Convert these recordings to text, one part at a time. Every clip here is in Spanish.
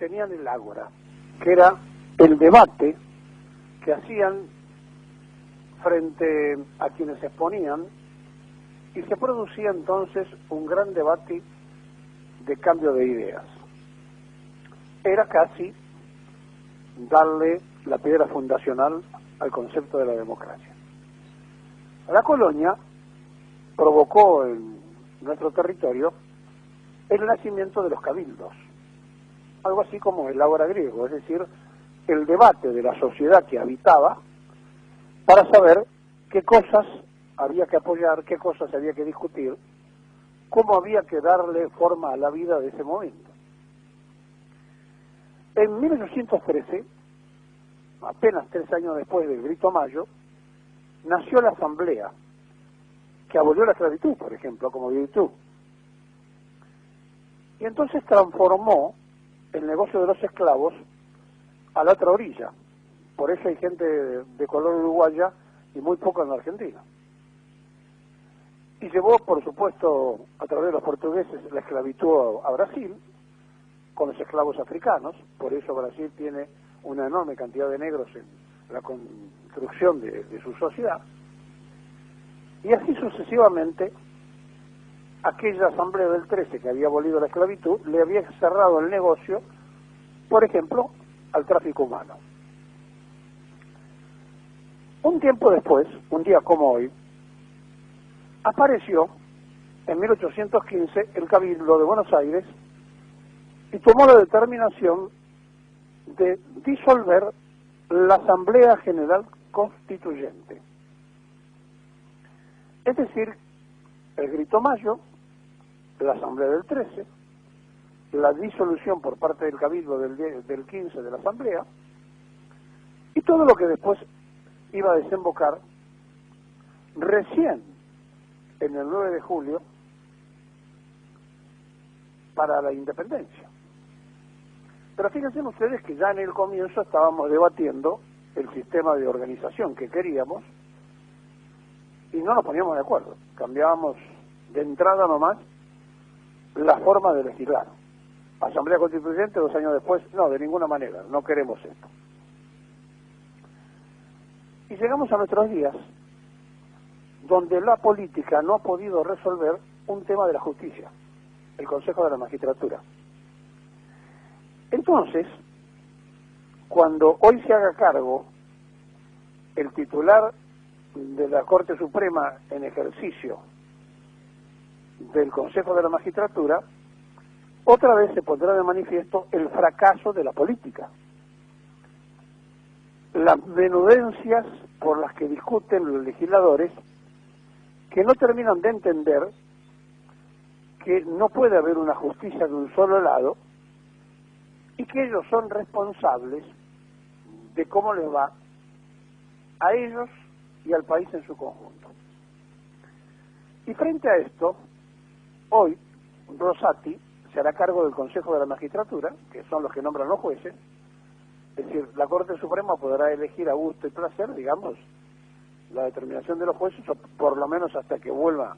tenían el ágora, que era el debate que hacían frente a quienes se exponían, y se producía entonces un gran debate de cambio de ideas. Era casi darle la piedra fundacional al concepto de la democracia. La colonia provocó en nuestro territorio el nacimiento de los cabildos, algo así como el ágora griego, es decir, el debate de la sociedad que habitaba para saber qué cosas había que apoyar, qué cosas había que discutir, cómo había que darle forma a la vida de ese momento. En 1813, apenas 3 años después del Grito Mayo, nació la Asamblea, que abolió la esclavitud, por ejemplo, como virtud. Y entonces transformó el negocio de los esclavos a la otra orilla. Por eso hay gente de color uruguaya y muy poco en la Argentina. Y llevó, por supuesto, a través de los portugueses la esclavitud a Brasil, con los esclavos africanos. Por eso Brasil tiene una enorme cantidad de negros en la construcción de su sociedad. Y así sucesivamente, aquella asamblea del 13 que había abolido la esclavitud le había cerrado el negocio, por ejemplo, al tráfico humano. Un tiempo después, un día como hoy, apareció en 1815 el Cabildo de Buenos Aires y tomó la determinación de disolver la Asamblea General Constituyente. Es decir, el Grito Mayo, la Asamblea del 13, la disolución por parte del Cabildo del 15 de la Asamblea, y todo lo que después iba a desembocar recién en el 9 de julio para la independencia. Pero fíjense ustedes que ya en el comienzo estábamos debatiendo el sistema de organización que queríamos y no nos poníamos de acuerdo. Cambiábamos de entrada nomás la forma de legislar. Asamblea Constituyente 2 años después, no, de ninguna manera, no queremos esto. Y llegamos a nuestros días, donde la política no ha podido resolver un tema de la justicia, el Consejo de la Magistratura. Entonces, cuando hoy se haga cargo el titular de la Corte Suprema en ejercicio del Consejo de la Magistratura, otra vez se pondrá de manifiesto el fracaso de la política. Las menudencias por las que discuten los legisladores, que no terminan de entender que no puede haber una justicia de un solo lado y que ellos son responsables de cómo les va a ellos y al país en su conjunto. Y frente a esto, hoy Rosati se hará cargo del Consejo de la Magistratura, que son los que nombran los jueces. Es decir, la Corte Suprema podrá elegir a gusto y placer, digamos, la determinación de los jueces, o por lo menos hasta que vuelva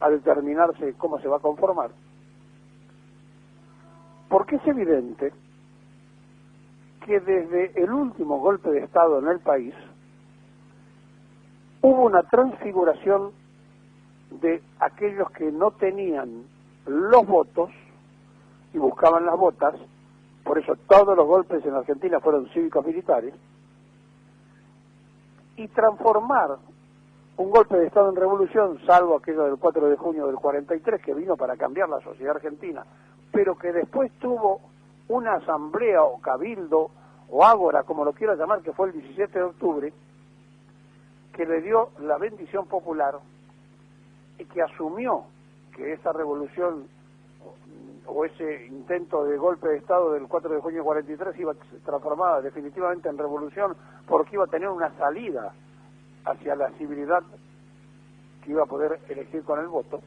a determinarse cómo se va a conformar. Porque es evidente que desde el último golpe de Estado en el país hubo una transfiguración de aquellos que no tenían los votos y buscaban las botas. Por eso todos los golpes en Argentina fueron cívicos militares, y transformar un golpe de Estado en revolución, salvo aquello del 4 de junio del 43, que vino para cambiar la sociedad argentina, pero que después tuvo una asamblea o cabildo o ágora, como lo quiera llamar, que fue el 17 de octubre, que le dio la bendición popular y que asumió que esa revolución o ese intento de golpe de Estado del 4 de junio del 43 iba a ser transformada definitivamente en revolución, porque iba a tener una salida hacia la civilidad que iba a poder elegir con el voto.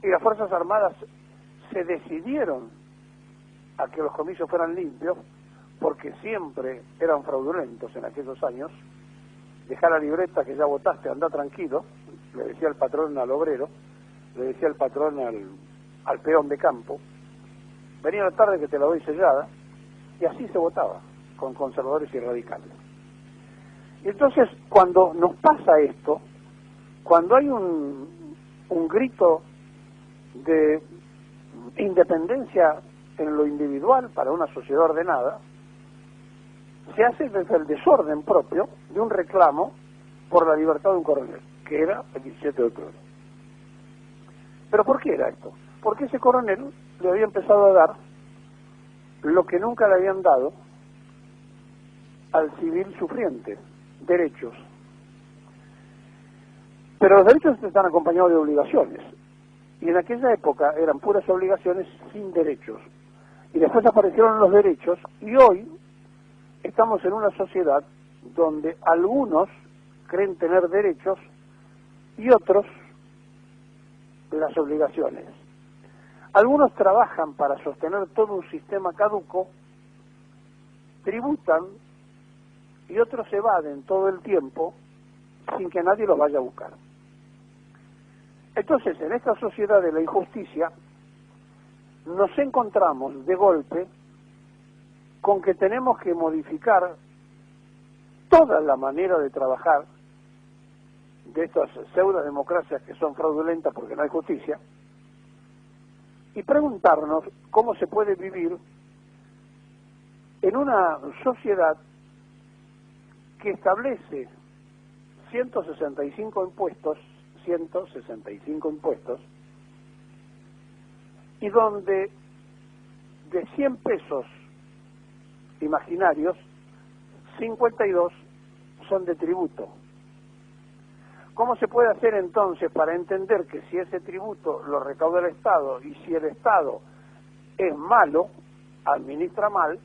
Y las Fuerzas Armadas se decidieron a que los comicios fueran limpios, porque siempre eran fraudulentos en aquellos años. Dejar la libreta que ya votaste, anda tranquilo, le decía el patrón al obrero, le decía el patrón al peón de campo. venía la tarde que te la doy sellada, y así se votaba, con conservadores y radicales. Y entonces, cuando nos pasa esto, cuando hay un grito de independencia en lo individual para una sociedad ordenada, se hace desde el desorden propio de un reclamo por la libertad de un coronel, que era el 17 de octubre. ¿Pero por qué era esto? Porque ese coronel le había empezado a dar lo que nunca le habían dado al civil sufriente, derechos. Pero los derechos están acompañados de obligaciones, y en aquella época eran puras obligaciones sin derechos. Y después aparecieron los derechos, y hoy estamos en una sociedad donde algunos creen tener derechos y otros las obligaciones. Algunos trabajan para sostener todo un sistema caduco, tributan, y otros evaden todo el tiempo sin que nadie los vaya a buscar. Entonces, en esta sociedad de la injusticia, nos encontramos de golpe con que tenemos que modificar toda la manera de trabajar de estas pseudodemocracias que son fraudulentas porque no hay justicia, y preguntarnos cómo se puede vivir en una sociedad que establece 165 impuestos, y donde de 100 pesos imaginarios, 52 son de tributo. ¿Cómo se puede hacer entonces para entender que si ese tributo lo recauda el Estado y si el Estado es malo, administra mal,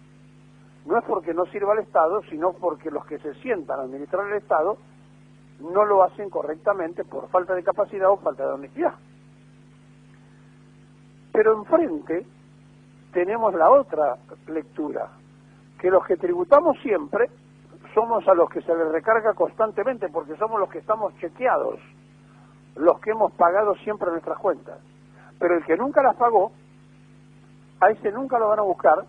no es porque no sirva al Estado, sino porque los que se sientan a administrar el Estado no lo hacen correctamente por falta de capacidad o falta de honestidad? Pero enfrente tenemos la otra lectura, que los que tributamos siempre somos a los que se les recarga constantemente, porque somos los que estamos chequeados, los que hemos pagado siempre nuestras cuentas. Pero el que nunca las pagó, a ese nunca lo van a buscar,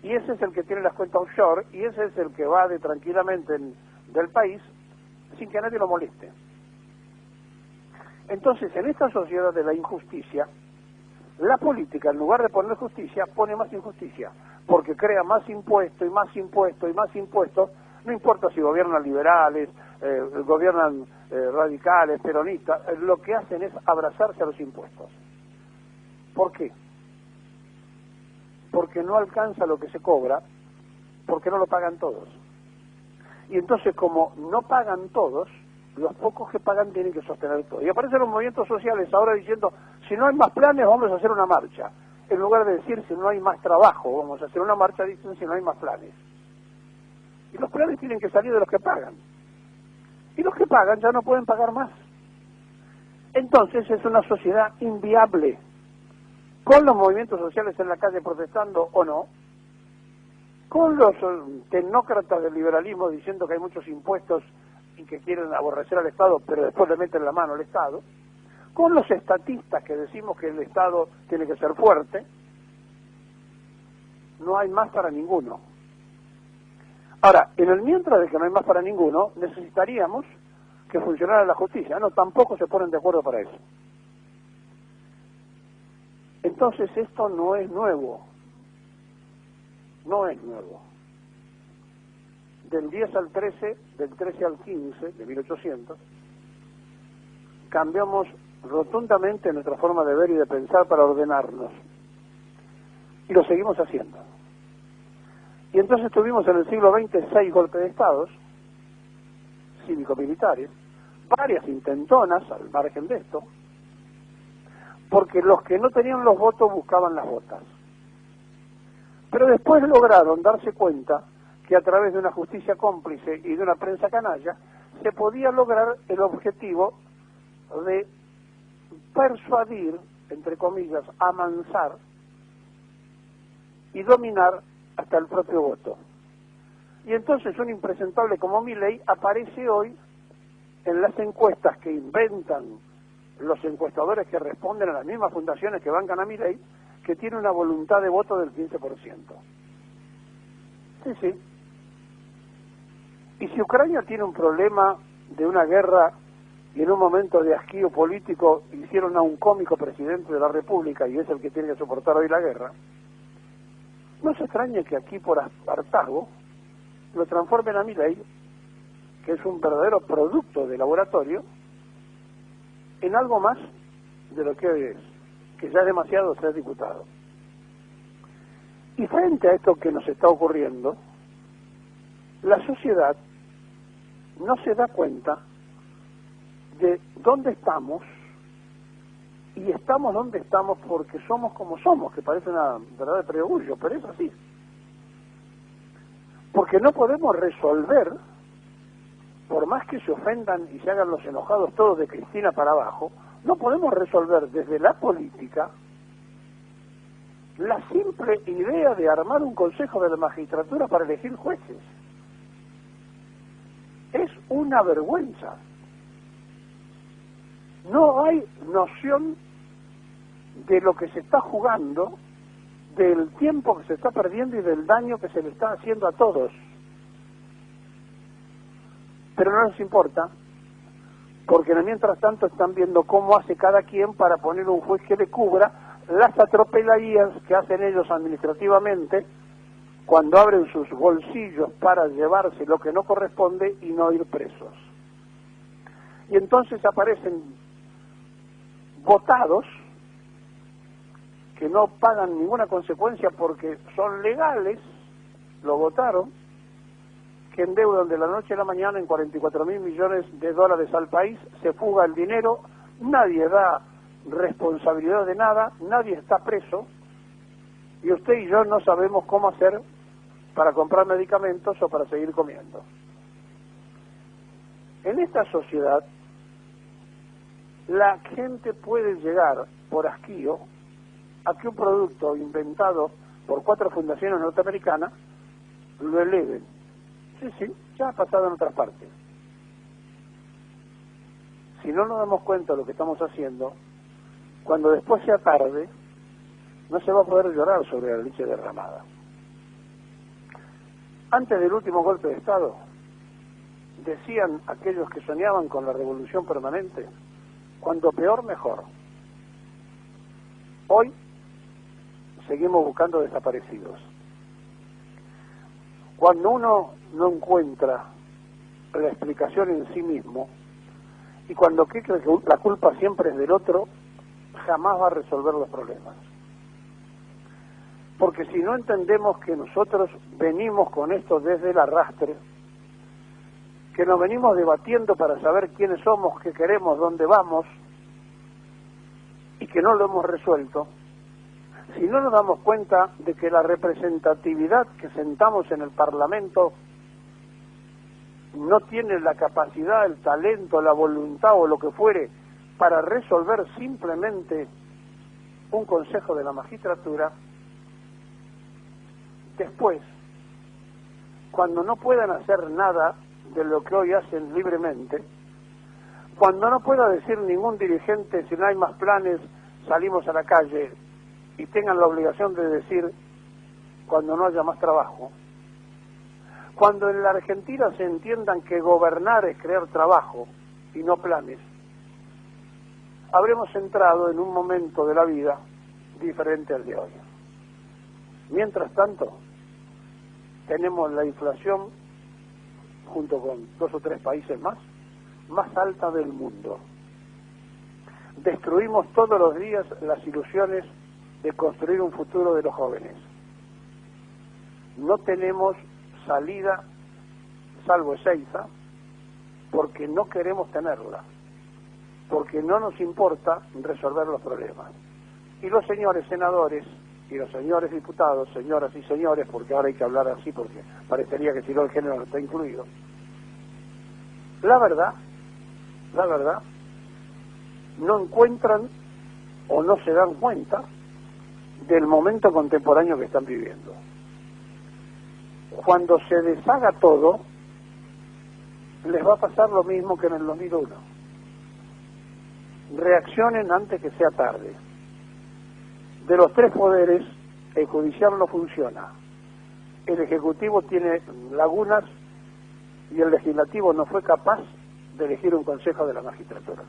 y ese es el que tiene las cuentas offshore, y ese es el que va de tranquilamente del país sin que nadie lo moleste. Entonces, en esta sociedad de la injusticia, la política, en lugar de poner justicia, pone más injusticia, porque crea más impuestos y más impuestos y más impuestos. No importa si gobiernan liberales, gobiernan radicales, peronistas, lo que hacen es abrazarse a los impuestos. ¿Por qué? Porque no alcanza lo que se cobra, porque no lo pagan todos. Y entonces, como no pagan todos, los pocos que pagan tienen que sostener todo. Y aparecen los movimientos sociales ahora diciendo, si no hay más planes, vamos a hacer una marcha. En lugar de decir, si no hay más trabajo, vamos a hacer una marcha, dicen, si no hay más planes. Y los planes tienen que salir de los que pagan. Y los que pagan ya no pueden pagar más. Entonces es una sociedad inviable. Con los movimientos sociales en la calle protestando o no, con los tecnócratas del liberalismo diciendo que hay muchos impuestos y que quieren aborrecer al Estado, pero después le meten la mano al Estado, con los estatistas que decimos que el Estado tiene que ser fuerte, no hay más para ninguno. Ahora, en el mientras de que no hay más para ninguno, necesitaríamos que funcionara la justicia. No, tampoco se ponen de acuerdo para eso. Entonces esto no es nuevo. No es nuevo. Del 10 al 13, del 13 al 15 de 1800, cambiamos rotundamente nuestra forma de ver y de pensar para ordenarnos. Y lo seguimos haciendo. Y entonces tuvimos en el siglo XX 6 golpes de estados cívico-militares, varias intentonas al margen de esto, porque los que no tenían los votos buscaban las botas. Pero después lograron darse cuenta que a través de una justicia cómplice y de una prensa canalla se podía lograr el objetivo de persuadir, entre comillas, amansar y dominar hasta el propio voto. Y entonces un impresentable como Milei aparece hoy en las encuestas que inventan los encuestadores que responden a las mismas fundaciones que bancan a Milei, que tiene una voluntad de voto del 15%. Sí, sí. Y si Ucrania tiene un problema de una guerra y en un momento de hastío político hicieron a un cómico presidente de la República y es el que tiene que soportar hoy la guerra, no se extrañe que aquí por hartazgo lo transformen a Milei, que es un verdadero producto de laboratorio, en algo más de lo que hoy es, que ya es demasiado ser diputado. Y frente a esto que nos está ocurriendo, la sociedad no se da cuenta de dónde estamos, y estamos donde estamos porque somos como somos, que parece una verdad de preorgullo, pero es así. Porque no podemos resolver, por más que se ofendan y se hagan los enojados todos de Cristina para abajo, no podemos resolver desde la política la simple idea de armar un consejo de la magistratura para elegir jueces. Es una vergüenza. No hay noción de lo que se está jugando, del tiempo que se está perdiendo y del daño que se le está haciendo a todos. Pero no les importa, porque mientras tanto están viendo cómo hace cada quien para poner un juez que le cubra las atropelladías que hacen ellos administrativamente cuando abren sus bolsillos para llevarse lo que no corresponde y no ir presos. Y entonces aparecen votados que no pagan ninguna consecuencia porque son legales, lo votaron, que endeudan de la noche a la mañana en 44.000 millones de dólares al país, se fuga el dinero, nadie da responsabilidad de nada, nadie está preso, y usted y yo no sabemos cómo hacer para comprar medicamentos o para seguir comiendo. En esta sociedad, la gente puede llegar por hastío a que un producto inventado por 4 fundaciones norteamericanas lo eleven. Sí, sí, ya ha pasado en otras partes. Si no nos damos cuenta de lo que estamos haciendo, cuando después sea tarde, no se va a poder llorar sobre la leche derramada. Antes del último golpe de Estado, decían aquellos que soñaban con la revolución permanente, cuando peor, mejor. Hoy seguimos buscando desaparecidos. Cuando uno no encuentra la explicación en sí mismo, y cuando cree que la culpa siempre es del otro, jamás va a resolver los problemas. Porque si no entendemos que nosotros venimos con esto desde el arrastre, que nos venimos debatiendo para saber quiénes somos, qué queremos, dónde vamos, y que no lo hemos resuelto, si no nos damos cuenta de que la representatividad que sentamos en el Parlamento no tiene la capacidad, el talento, la voluntad o lo que fuere para resolver simplemente un consejo de la magistratura, después, cuando no puedan hacer nada de lo que hoy hacen libremente, cuando no pueda decir ningún dirigente, si no hay más planes, salimos a la calle, y tengan la obligación de decir cuando no haya más trabajo, cuando en la Argentina se entiendan que gobernar es crear trabajo y no planes, habremos entrado en un momento de la vida diferente al de hoy. Mientras tanto, tenemos la inflación, junto con 2 o 3 países más alta del mundo. Destruimos todos los días las ilusiones de construir un futuro de los jóvenes. No tenemos salida, salvo Ezeiza, porque no queremos tenerla, porque no nos importa resolver los problemas. Y los señores senadores y los señores diputados, señoras y señores, porque ahora hay que hablar así porque parecería que si no el género no está incluido, la verdad, no encuentran o no se dan cuenta del momento contemporáneo que están viviendo. Cuando se deshaga todo, les va a pasar lo mismo que en el 2001. Reaccionen antes que sea tarde. De los tres poderes, el judicial no funciona, el ejecutivo tiene lagunas y el legislativo no fue capaz de elegir un consejo de la magistratura.